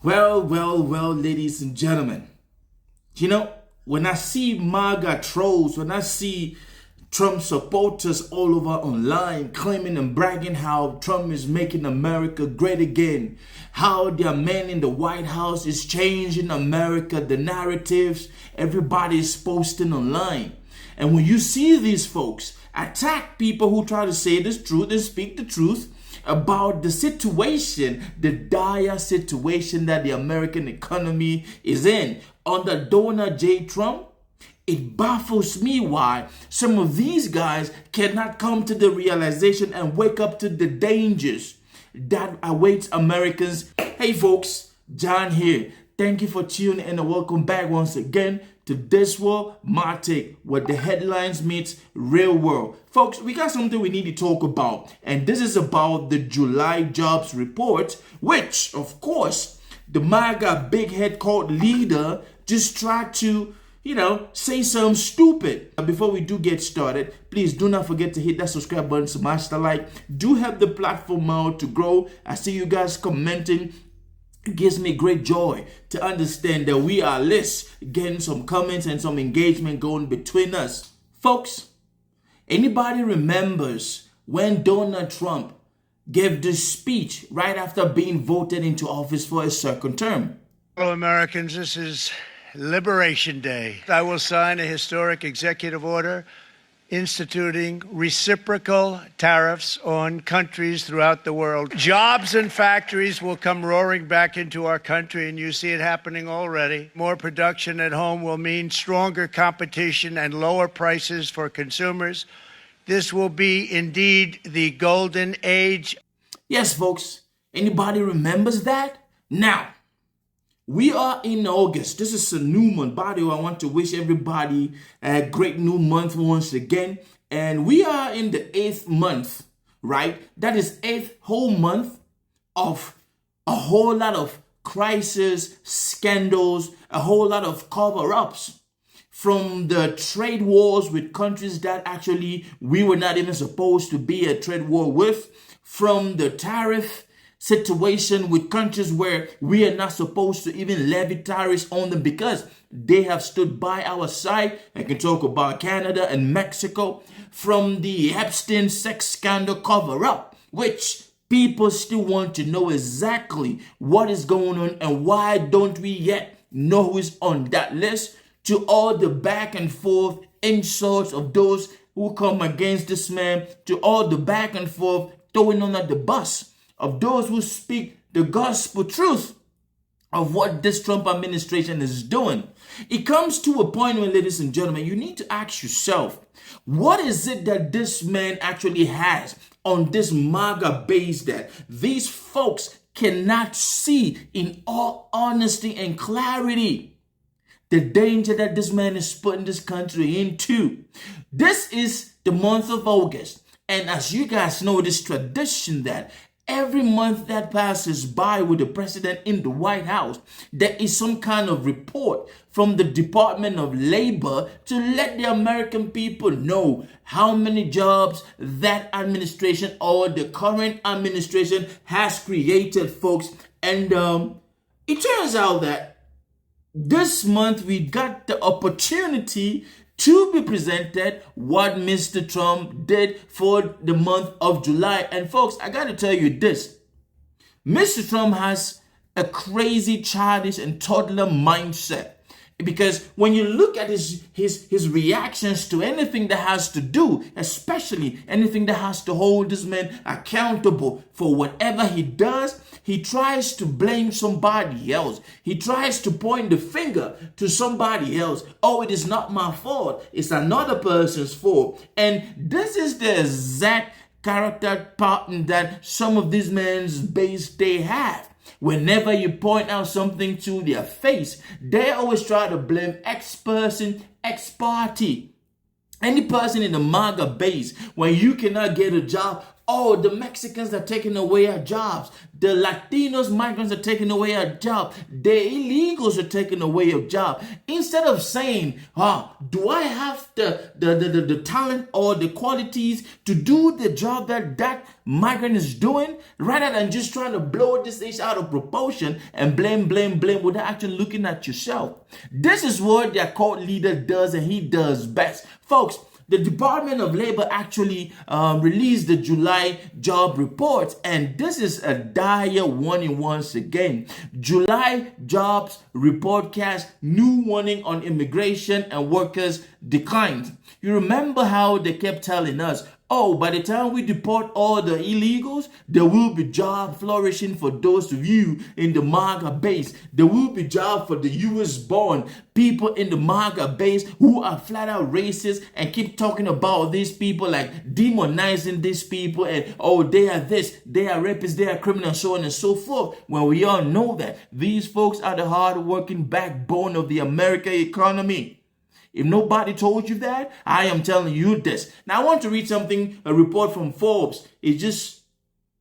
Well, ladies and gentlemen, when I see MAGA trolls, when I see Trump supporters all over online claiming and bragging how Trump is making America great again, how their men in the White House is changing America, the narratives everybody is posting online. And when you see these folks attack people who try to say this truth and speak the truth about the situation, the dire situation that the American economy is in under Donald J. Trump, it baffles me why some of these guys cannot come to the realization and wake up to the dangers that awaits Americans. Hey folks, John here. Thank you for tuning in and welcome back once again to This World, My Take, where the headlines meets real world. Folks, we got something we need to talk about, and this is about the July jobs report, which, of course, the MAGA big head called leader just tried to say something stupid. Before we do get started, please do not forget to hit that subscribe button, smash the like. Do help the platform out to grow. I see you guys commenting. It gives me great joy to understand that we are at least getting some comments and some engagement going between us. Folks, anybody remembers when Donald Trump gave this speech right after being voted into office for a second term? Hello, Americans. This is Liberation Day. I will sign a historic executive order instituting reciprocal tariffs on countries throughout the world. Jobs and factories will come roaring back into our country, and you see it happening already. More production at home will mean stronger competition and lower prices for consumers. This will be indeed the golden age. Yes, folks. Anybody remembers that? Now, we are in August. This is a new month. By the way, I want to wish everybody a great new month once again. And we are in the 8th month, right? That is 8th whole month of a whole lot of crisis, scandals, a whole lot of cover-ups. From the trade wars with countries that actually we were not even supposed to be a trade war with, from the tariff situation with countries where we are not supposed to even levy tariffs on them because they have stood by our side. I can talk about Canada and Mexico, from the Epstein sex scandal cover-up, which people still want to know exactly what is going on and why don't we yet know who is on that list, to all the back and forth insults of those who come against this man, to all the back and forth throwing on at the bus of those who speak the gospel truth of what this Trump administration is doing. It comes to a point where, ladies and gentlemen, you need to ask yourself, what is it that this man actually has on this MAGA base that these folks cannot see in all honesty and clarity? The danger that this man is putting this country into. This is the month of August. And as you guys know, this tradition that every month that passes by with the president in the White House, there is some kind of report from the Department of Labor to let the American people know how many jobs that administration or the current administration has created, folks. And it turns out that this month we got the opportunity to be presented what Mr. Trump did for the month of July. And folks, I got to tell you this. Mr. Trump has a crazy, childish, and toddler mindset. Because when you look at his reactions to anything that has to do, especially anything that has to hold this man accountable for whatever he does, he tries to blame somebody else. He tries to point the finger to somebody else. Oh, it is not my fault. It's another person's fault. And this is the exact character pattern that some of these men's base they have. Whenever you point out something to their face, they always try to blame X person, X party. Any person in the MAGA base, when you cannot get a job, Oh, the Mexicans are taking away our jobs. The Latinos, migrants are taking away our job. The illegals are taking away your job. Instead of saying, do I have the talent or the qualities to do the job that migrant is doing? Rather than just trying to blow this issue out of proportion and blame without actually looking at yourself. This is what their cult leader does, and he does best. Folks, the Department of Labor actually released the July job report, and this is a dire warning once again. July jobs report casts new warning on immigration and workers declined. You remember how they kept telling us, oh, by the time we deport all the illegals, there will be job flourishing for those of you in the MAGA base. There will be job for the US-born people in the MAGA base who are flat out racist and keep talking about these people, like demonizing these people, and oh, they are this, they are rapists, they are criminals, so on and so forth. When we all know that these folks are the hard-working backbone of the American economy. If nobody told you that, I am telling you this. Now, I want to read something, a report from Forbes. It just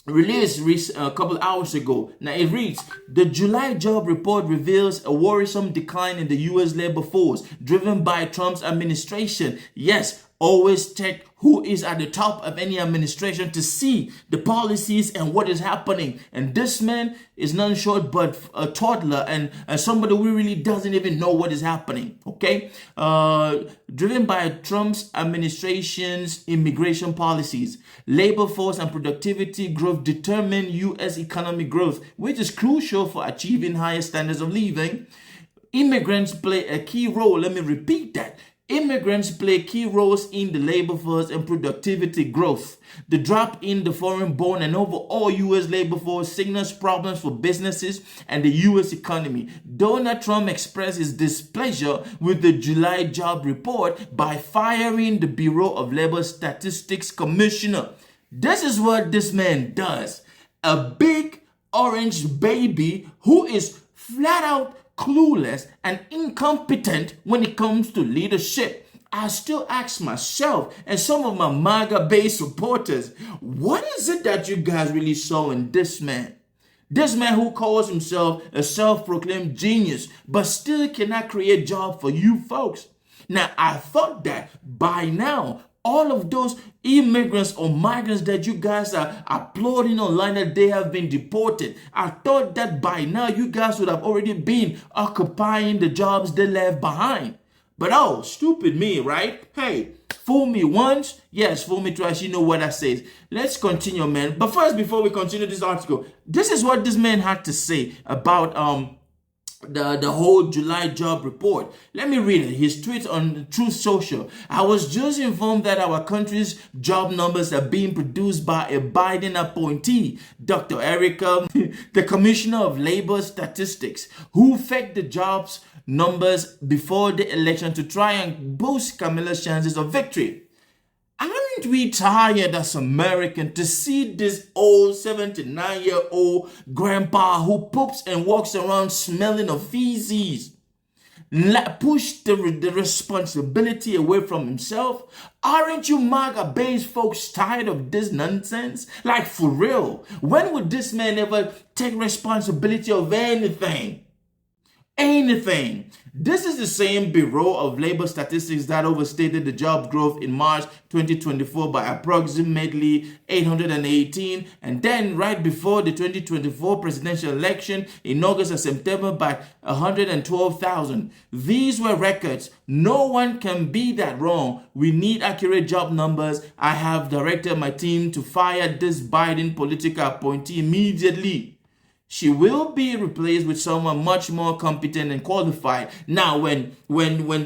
released a couple hours ago. Now, it reads, the July job report reveals a worrisome decline in the U.S. labor force, driven by Trump's administration. Yes, always check who is at the top of any administration to see the policies and what is happening. And this man is none short but a toddler and somebody who really doesn't even know what is happening. Okay? Driven by Trump's administration's immigration policies, labor force and productivity growth determine U.S. economic growth, which is crucial for achieving higher standards of living. Immigrants play a key role. Let me repeat that. Immigrants play key roles in the labor force and productivity growth. The drop in the foreign-born and overall U.S. labor force signals problems for businesses and the U.S. economy. Donald Trump expressed his displeasure with the July job report by firing the Bureau of Labor Statistics Commissioner. This is what this man does. A big orange baby who is flat out clueless and incompetent when it comes to leadership. I still ask myself and some of my MAGA-based supporters, what is it that you guys really saw in this man? This man who calls himself a self-proclaimed genius, but still cannot create jobs for you folks. Now, I thought that by now, all of those immigrants or migrants that you guys are applauding online that they have been deported, I thought that by now you guys would have already been occupying the jobs they left behind. But oh, stupid me, right? Hey, fool me once, yes, fool me twice, you know what I say. Let's continue, man. But first, before we continue this article, this is what this man had to say about the whole July job report. Let me read it. His tweet on Truth Social. I was just informed that our country's job numbers are being produced by a Biden appointee, Dr. Erik, the Commissioner of Labor Statistics, who faked the jobs numbers before the election to try and boost Kamala's chances of victory. Aren't we tired as Americans to see this old 79-year-old grandpa who poops and walks around smelling of feces push the responsibility away from himself? Aren't you MAGA-based folks tired of this nonsense? Like, for real, when would this man ever take responsibility of anything? Anything. This is the same Bureau of Labor Statistics that overstated the job growth in March 2024 by approximately 818, and then right before the 2024 presidential election in August and September by 112,000. These were records. No one can be that wrong. We need accurate job numbers. I have directed my team to fire this Biden political appointee immediately. She will be replaced with someone much more competent and qualified. Now, when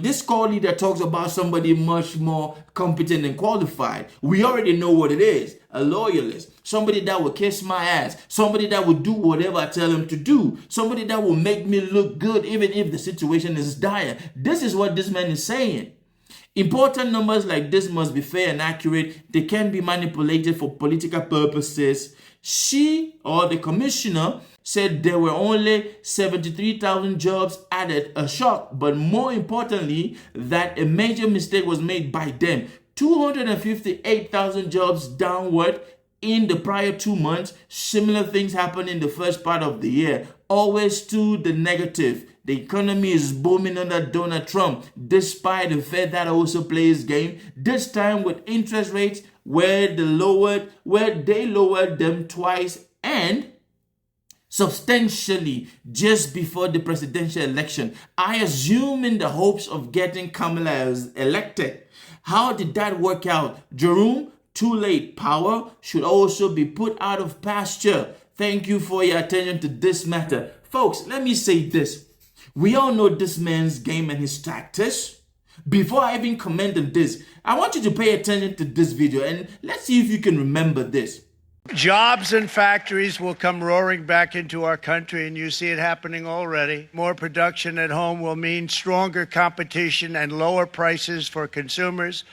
this call leader talks about somebody much more competent and qualified, we already know what it is. A loyalist. Somebody that will kiss my ass. Somebody that will do whatever I tell him to do. Somebody that will make me look good even if the situation is dire. This is what this man is saying. Important numbers like this must be fair and accurate. They can be manipulated for political purposes. She, or the commissioner, said there were only 73,000 jobs added, a shock, but more importantly, that a major mistake was made by them. 258,000 jobs downward in the prior 2 months, similar things happened in the first part of the year. Always to the negative. The economy is booming under Donald Trump, despite the Fed that also plays game. This time with interest rates where they lowered them twice and substantially just before the presidential election. I assume in the hopes of getting Kamala elected. How did that work out? Jerome, too late. Power should also be put out of pasture. Thank you for your attention to this matter. Folks, let me say this. We all know this man's game and his tactics. Before I even comment on this, I want you to pay attention to this video and let's see if you can remember this. Jobs and factories will come roaring back into our country, and you see it happening already. More production at home will mean stronger competition and lower prices for consumers.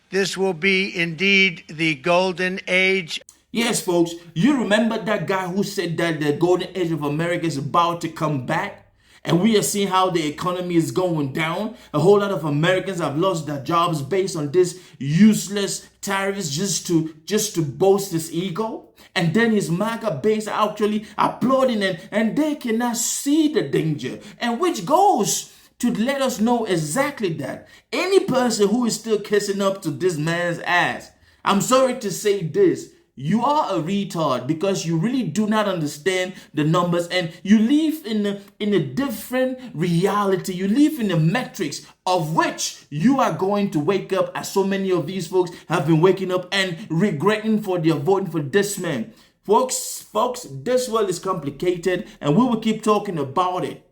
This will be indeed the golden age. Yes, folks, you remember that guy who said that the golden age of America is about to come back? And we are seeing how the economy is going down. A whole lot of Americans have lost their jobs based on this useless tariffs just to boast his ego. And then his MAGA base are actually applauding and they cannot see the danger. And which goes to let us know exactly that. Any person who is still kissing up to this man's ass, I'm sorry to say this, you are a retard because you really do not understand the numbers and you live in a different reality. You live in the metrics of which you are going to wake up, as so many of these folks have been waking up and regretting for their voting for this man. Folks, this world is complicated and we will keep talking about it.